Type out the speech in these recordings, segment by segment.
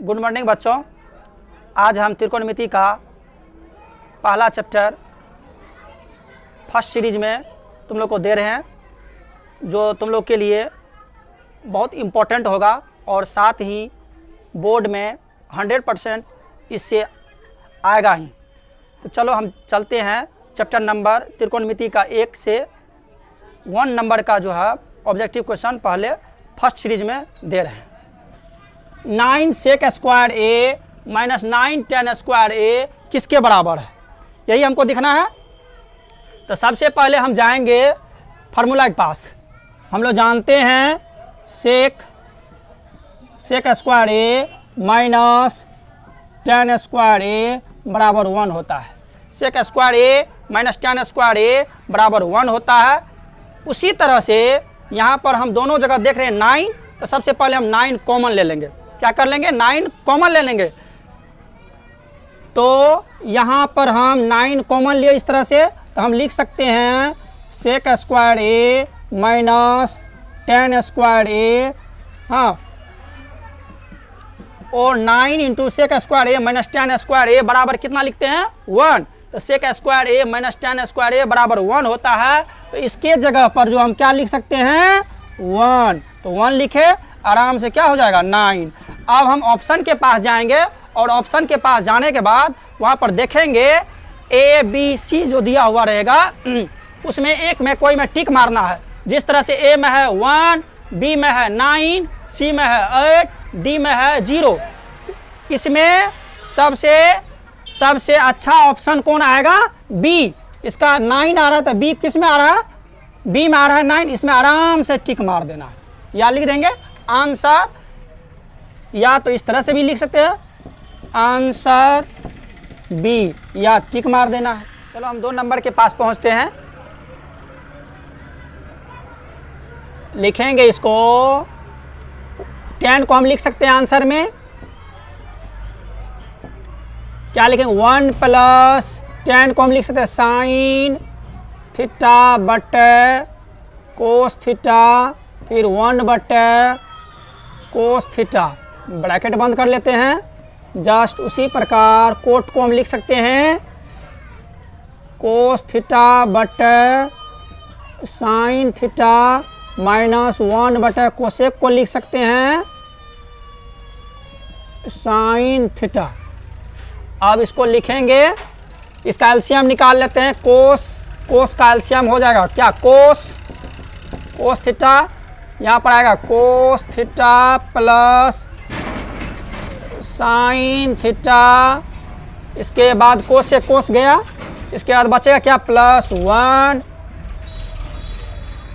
Good morning बच्चों। आज हम त्रिकोणमिति का पहला चैप्टर फर्स्ट सीरीज में तुम लोग को दे रहे हैं, जो तुम लोग के लिए बहुत इम्पोर्टेंट होगा और साथ ही बोर्ड में 100% इससे आएगा ही। तो चलो हम चलते हैं चैप्टर नंबर त्रिकोणमिति का 1 से 1 नंबर का जो है ऑब्जेक्टिव क्वेश्चन पहले फर्स्ट सीरीज में दे रहे हैं। 9 सेक स्क्वायर ए माइनस 9 tan स्क्वायर ए किसके बराबर है, यही हमको दिखना है। तो सबसे पहले हम जाएंगे फार्मूला के पास। हम लोग जानते हैं सेक स्क्वायर ए माइनस tan स्क्वायर ए बराबर 1 होता है। सेक स्क्वायर ए माइनस tan स्क्वायर ए बराबर 1 होता है। उसी तरह से यहाँ पर हम दोनों जगह देख रहे हैं 9, तो सबसे पहले हम 9 कॉमन ले लेंगे। क्या कर लेंगे? 9 कॉमन ले लेंगे। तो यहाँ पर हम 9 कॉमन लिए इस तरह से, तो हम लिख सकते हैं सेक स्क्वायर ए माइनस tan स्क्वायर ए, हाँ, और 9 इंटू सेक स्क्वायर ए माइनस tan स्क्वायर ए बराबर कितना लिखते हैं? 1। तो सेक स्क्वायर ए माइनस tan स्क्वायर ए बराबर 1 होता है। तो इसके जगह पर जो हम क्या लिख सकते हैं? 1। तो 1 लिखे, आराम से क्या हो जाएगा? 9। अब हम ऑप्शन के पास जाएंगे और ऑप्शन के पास जाने के बाद वहाँ पर देखेंगे ए बी सी जो दिया हुआ रहेगा उसमें एक में कोई में टिक मारना है। जिस तरह से ए में है 1, बी में है 9, सी में है 8, डी में है 0। इसमें सबसे अच्छा ऑप्शन कौन आएगा? बी। इसका 9 आ रहा है तो बी किस में आ रहा है? बी में आ रहा है 9। इसमें आराम से टिक मार देना है, या लिख देंगे आंसर, या तो इस तरह से भी लिख सकते हैं आंसर बी, या टिक मार देना है। चलो हम 2 नंबर के पास पहुंचते हैं। लिखेंगे इसको, 10 को हम लिख सकते हैं आंसर में, क्या लिखेंगे? 1 प्लस 10 को हम लिख सकते हैं साइन थीटा बटे कोस थीटा, फिर 1 बटे कोस थीटा, ब्रैकेट बंद कर लेते हैं। जस्ट उसी प्रकार कोट को हम लिख सकते हैं कोस थीटा बटे साइन थीटा माइनस 1 बटे कोसेक को लिख सकते हैं साइन थीटा। अब इसको लिखेंगे, इसका एलसीएम निकाल लेते हैं। कोस का एलसीएम हो जाएगा क्या? कोस थीटा, यहाँ पर आएगा cos theta plus sine theta. इसके बाद कोस से कोस गया, इसके बाद बचेगा क्या? प्लस 1।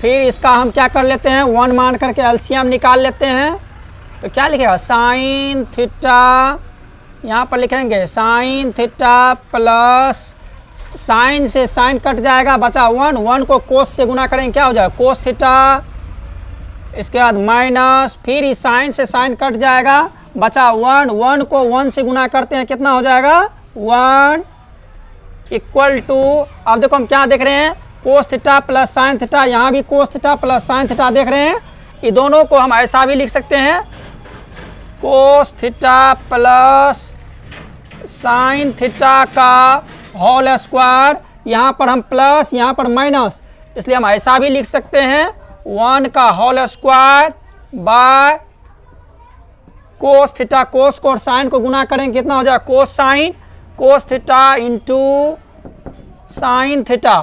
फिर इसका हम क्या कर लेते हैं? 1 मान करके एलसीएम निकाल लेते हैं। तो क्या लिखेगा? साइन थीटा, यहाँ पर लिखेंगे साइन थीटा प्लस साइन से साइन कट जाएगा, बचा 1 को कोस से गुना करेंगे, क्या हो जाएगा? Cos theta. इसके बाद माइनस, फिर इस साइन से साइन कट जाएगा, बचा 1 को 1 से गुना करते हैं, कितना हो जाएगा? 1 इक्वल टू, अब देखो हम क्या देख रहे हैं? Cos theta plus sine theta, यहाँ भी cos theta plus sine theta देख रहे हैं। ये दोनों को हम ऐसा भी लिख सकते हैं cos theta plus sine theta का होल स्क्वायर। यहाँ पर हम प्लस, यहाँ पर माइनस, इसलिए हम ऐसा भी लिख सकते हैं 1 का whole square by cos theta. Cos को और साइन को गुना करेंगे, कितना हो जाएगा? Cos theta into sine theta.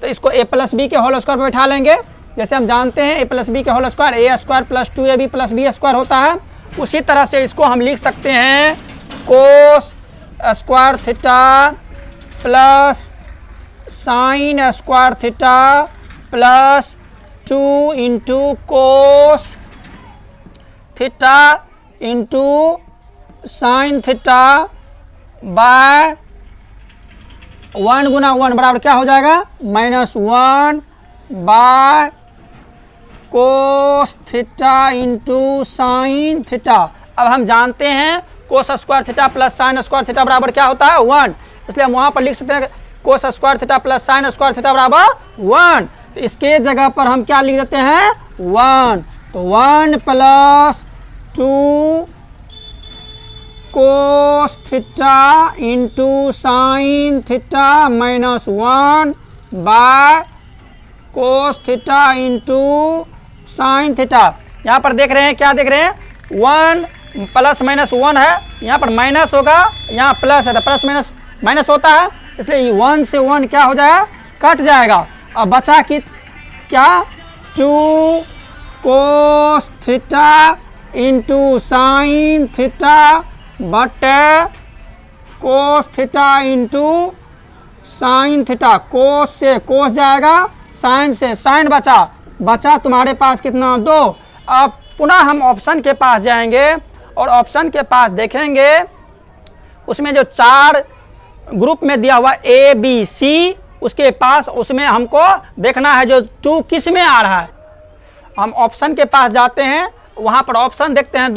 तो इसको a प्लस बी के होल स्क्वायर पर बैठा लेंगे। जैसे हम जानते हैं a प्लस बी के whole square a square plus 2ab plus b square होता है। उसी तरह से इसको हम लिख सकते हैं cos square theta plus sine square theta plus 2 into cos theta into sine theta by 1 गुना 1 बराबर क्या हो जाएगा? Minus 1 by cos theta into sine theta. अब हम जानते हैं cos square theta plus sine square theta बराबर क्या होता है? 1। इसलिए हम वहाँ पर लिख सकते हैं cos square theta plus sine square theta बराबर 1। तो इसके जगह पर हम क्या लिख देते हैं? 1। तो 1 plus 2 cos theta into sine theta minus 1 by cos theta into sine theta. यहाँ पर देख रहे हैं, क्या देख रहे हैं, 1 प्लस माइनस 1 है, यहाँ पर माइनस होगा, यहाँ प्लस है, तो प्लस माइनस माइनस होता है, इसलिए 1 से 1 क्या हो जाएगा, कट जाएगा। अब बचा कि क्या, 2 cos theta into sine theta बटे cos theta into sine theta. Cos से कोस जाएगा, साइन से साइन बचा तुम्हारे पास कितना, 2। अब पुनः हम ऑप्शन के पास जाएंगे और ऑप्शन के पास देखेंगे, उसमें जो 4 ग्रुप में दिया हुआ A B C, उसके पास उसमें हमको देखना है जो 2 किस में आ रहा है। हम ऑप्शन के पास जाते हैं, वहाँ पर ऑप्शन देखते हैं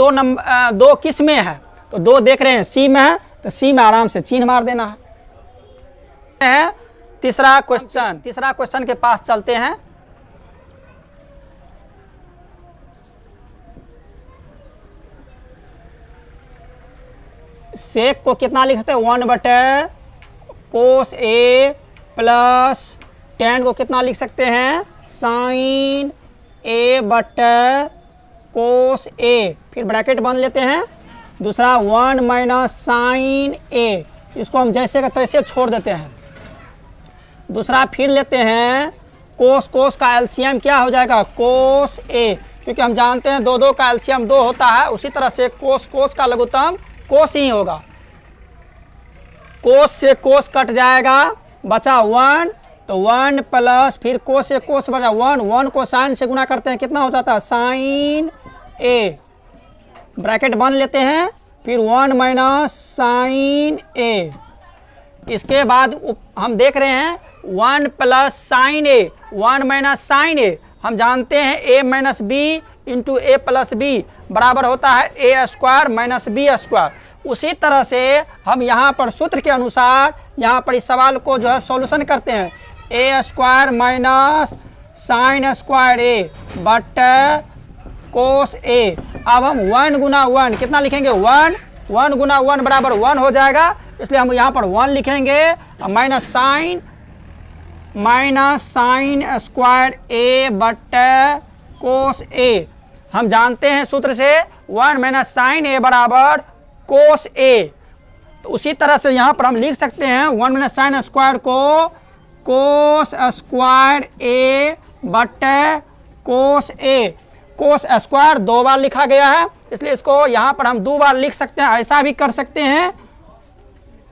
2 किस में है, तो 2 देख रहे हैं C में है, तो C में आराम से चिन्ह मार देना है। तीसरा क्वेश्चन के पास चलते हैं। सेक को कितना लिख सकते हैं, 1 बटे कोस A प्लस tan को कितना लिख सकते हैं, साइन A बटे कोस A, फिर ब्रैकेट बंद लेते हैं। दूसरा 1 माइनस साइन A, इसको हम जैसे का तैसे छोड़ देते हैं। दूसरा फिर लेते हैं कोस का एलसीएम क्या हो जाएगा, कोस A, क्योंकि हम जानते हैं 2 का एलसीएम 2 होता है, उसी तरह से कोस का लघुत्तम कोस ही होगा। कोस से कोस कट जाएगा, बचा 1, तो 1 प्लस फिर कोस से कोस बचा 1 को साइन से गुना करते हैं, कितना हो जाता है, साइन A, ब्रैकेट बंद लेते हैं, फिर 1 माइनस साइन A। इसके बाद हम देख रहे हैं 1 plus sine A, 1 minus sine A, हम जानते हैं A minus B into A plus B बराबर होता है A square minus B square. उसी तरह से हम यहाँ पर सूत्र के अनुसार यहाँ पर इस सवाल को जो है सॉल्यूशन करते हैं, A square minus sine square A बटे कोस A। अब हम 1 गुना 1 कितना लिखेंगे, 1 गुना 1 बराबर 1 हो जाएगा, इसलिए हम यहाँ पर 1 लिखेंगे, माइनस साइन स्क्वायर A बटे कोस A। हम जानते हैं सूत्र से 1 माइनस साइन A बराबर कोस A, तो उसी तरह से यहाँ पर हम लिख सकते हैं 1 माइनस साइन स्क्वायर को कोस स्क्वायर A बटे कोस A। कोस स्क्वायर 2 बार लिखा गया है, इसलिए इसको यहाँ पर हम 2 बार लिख सकते हैं। ऐसा भी कर सकते हैं,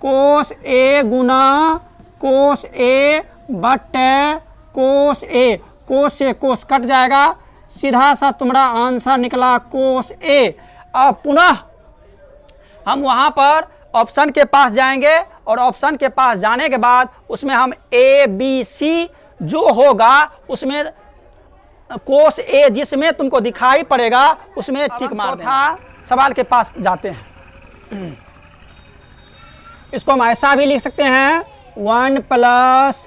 कोस A गुना कोस A बटे कोस A, कोस से कोस कट जाएगा, सीधा सा तुम्हारा आंसर निकला कोस A। अब पुनः हम वहाँ पर ऑप्शन के पास जाएंगे और ऑप्शन के पास जाने के बाद उसमें हम A B C जो होगा उसमें कोस A जिसमें तुमको दिखाई पड़ेगा उसमें टिक मार देना। सवाल के पास जाते हैं, इसको हम ऐसा भी लिख सकते हैं, 1 प्लस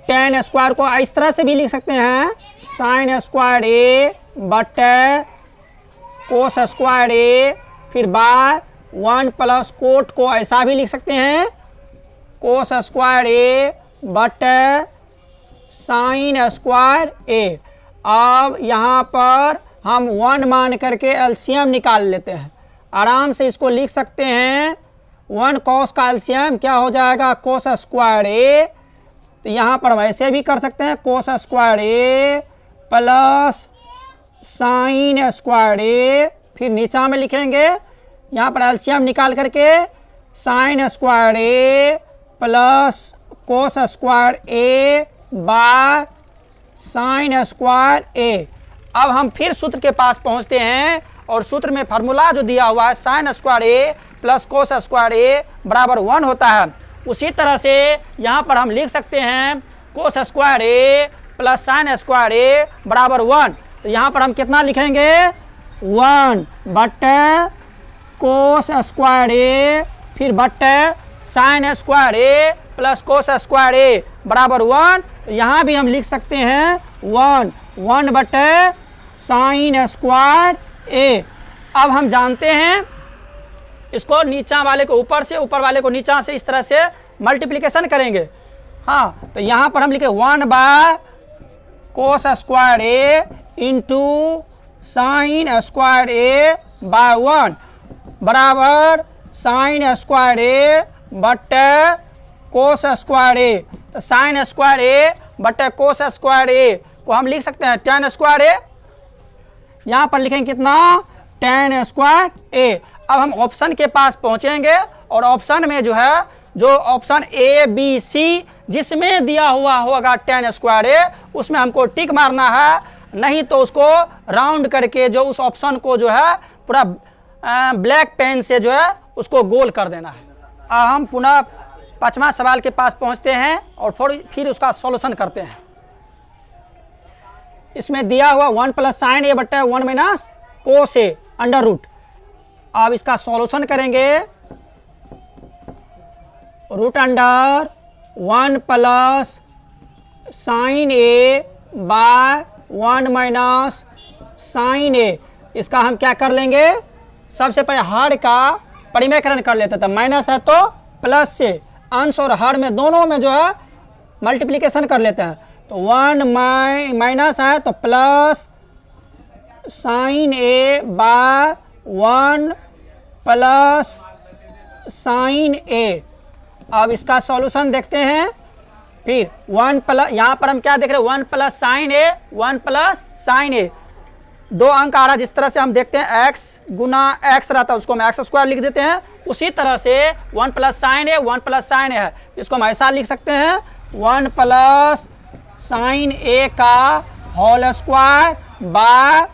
tan स्क्वायर को इस तरह से भी लिख सकते हैं, साइन स्क्वायर A बटे कोस स्क्वायर A, फिर बाय 1 प्लस कोट को ऐसा भी लिख सकते हैं, कोस स्क्वायर A बटे साइन स्क्वायर A। अब यहाँ पर हम 1 मान करके एलसीएम निकाल लेते हैं, आराम से इसको लिख सकते हैं, 1 कॉस का एलसीएम क्या हो जाएगा, कोस स्क्वायर A, तो यहाँ पर वैसे भी कर सकते हैं, cos square A plus sine square A, फिर नीचा में लिखेंगे यहाँ पर एलसीएम निकाल करके sine square A plus cos square A by sine square A। अब हम फिर सूत्र के पास पहुँचते हैं और सूत्र में फार्मूला जो दिया हुआ है sine square A plus cos square A बराबर 1 होता है। उसी तरह से यहाँ पर हम लिख सकते हैं cos square A plus sine square A बराबर 1, तो यहाँ पर हम कितना लिखेंगे, 1 बटे कोस स्क्वायर A फिर बटे sine square A plus cos square A बराबर 1, तो यहाँ भी हम लिख सकते हैं 1 बटे साइन स्क्वायर A। अब हम जानते हैं इसको नीचा वाले को ऊपर से, ऊपर वाले को नीचा से, इस तरह से मल्टीप्लिकेशन करेंगे। हाँ, तो यहाँ पर हम लिखे 1 by cos square A into sine square A by 1 बराबर साइन स्क्वायर ए बटे कोस स्क्वायर ए। तो साइन स्क्वायर ए बटे कोस स्क्वायर ए को हम लिख सकते हैं tan स्क्वायर ए। यहाँ पर लिखेंगे कितना, tan स्क्वायर ए। अब हम ऑप्शन के पास पहुंचेंगे और ऑप्शन में जो है, जो ऑप्शन ए बी सी जिसमें दिया हुआ होगा tan स्क्वायर ए, उसमें हमको टिक मारना है, नहीं तो उसको राउंड करके जो उस ऑप्शन को जो है पूरा ब्लैक पेन से जो है उसको गोल कर देना है। अब हम पुनः 5वां सवाल के पास पहुंचते हैं और फिर उसका सॉल्यूशन करते हैं। इसमें दिया हुआ 1 प्लस साइन ए बट्टा 1 minus cos A under root. अब इसका सॉल्यूशन करेंगे, root under 1 plus sine A by 1 minus sign ए। इसका हम क्या कर लेंगे, सबसे पहले हर का परिमेयकरण कर लेते थे, माइनस है तो प्लस से, अंश और हर में दोनों में जो है मल्टीप्लिकेशन कर लेते हैं। तो 1 माइनस है तो plus sine A by 1 plus sine ए। अब इसका सॉल्यूशन देखते हैं। फिर 1 प्लस, यहाँ पर हम क्या देख रहे हैं, 1 प्लस साइन ए, 1 प्लस साइन ए, 2 अंक आ रहा है। जिस तरह से हम देखते हैं x गुना x रहता है उसको हम एक्स स्क्वायर लिख देते हैं, उसी तरह से 1 प्लस साइन ए 1 प्लस साइन ए है, इसको हम ऐसा लिख सकते हैं 1 प्लस साइन ए का होल स्क्वायर बाय,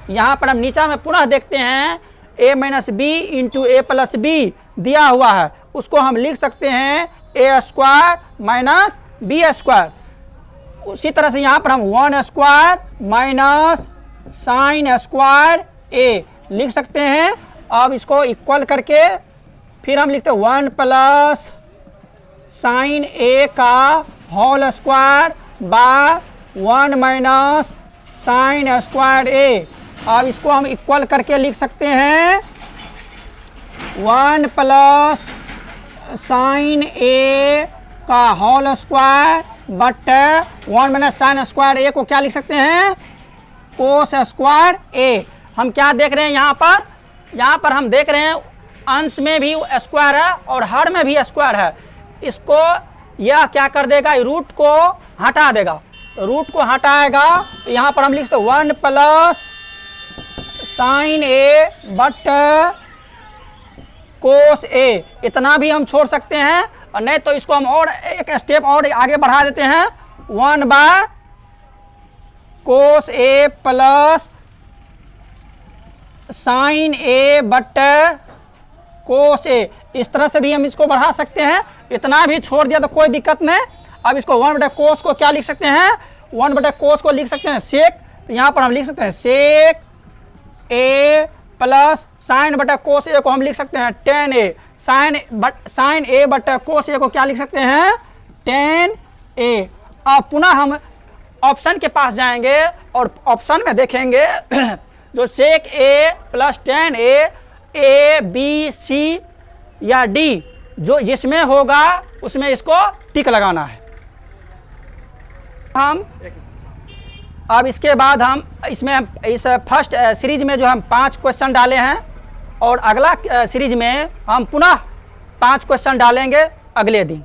यहाँ पर हम नीचा में पुनः देखते हैं a minus B into A plus B दिया हुआ है, उसको हम लिख सकते हैं A square minus B square. उसी तरह से यहाँ पर हम 1 square minus sine square A लिख सकते हैं। अब इसको इक्वल करके फिर हम लिखते हैं 1 प्लस साइन ए का whole square by 1 minus sine square a. अब इसको हम इक्वल करके लिख सकते हैं 1 प्लस साइन ए का whole square but 1 minus sine square a को क्या लिख सकते हैं, कोस स्क्वायर ए। हम क्या देख रहे हैं यहाँ पर हम देख रहे हैं अंश में भी स्क्वायर है और हर में भी स्क्वायर है। इसको यह क्या कर देगा, रूट को हटा देगा, रूट को हटाएगा तो यहाँ पर हम लिख सकते 1 plus sine a but cos ए। इतना भी हम छोड़ सकते हैं, और नहीं तो इसको हम और एक स्टेप और आगे बढ़ा देते हैं 1 by cos a plus sine a but cos a. इस तरह से भी हम इसको बढ़ा सकते हैं, इतना भी छोड़ दिया तो कोई दिक्कत नहीं। अब इसको 1 बटे कोस को क्या लिख सकते हैं, 1 बटे कोस को लिख सकते हैं सेक, तो यहाँ पर हम लिख सकते हैं सेक ए प्लस साइन बटे कोस ए को हम लिख सकते हैं tan ए। साइन ए बटे कोस ए को क्या लिख सकते हैं, tan ए। अब पुनः हम ऑप्शन के पास जाएंगे और ऑप्शन में देखेंगे जो sec a plus tan a b c या डी जो जिसमें होगा उसमें इसको टिक लगाना है। हम अब इसके बाद हम इसमें इस फर्स्ट सीरीज में जो हम 5 क्वेश्चन डाले हैं और अगला सीरीज में हम पुनः 5 क्वेश्चन डालेंगे अगले दिन।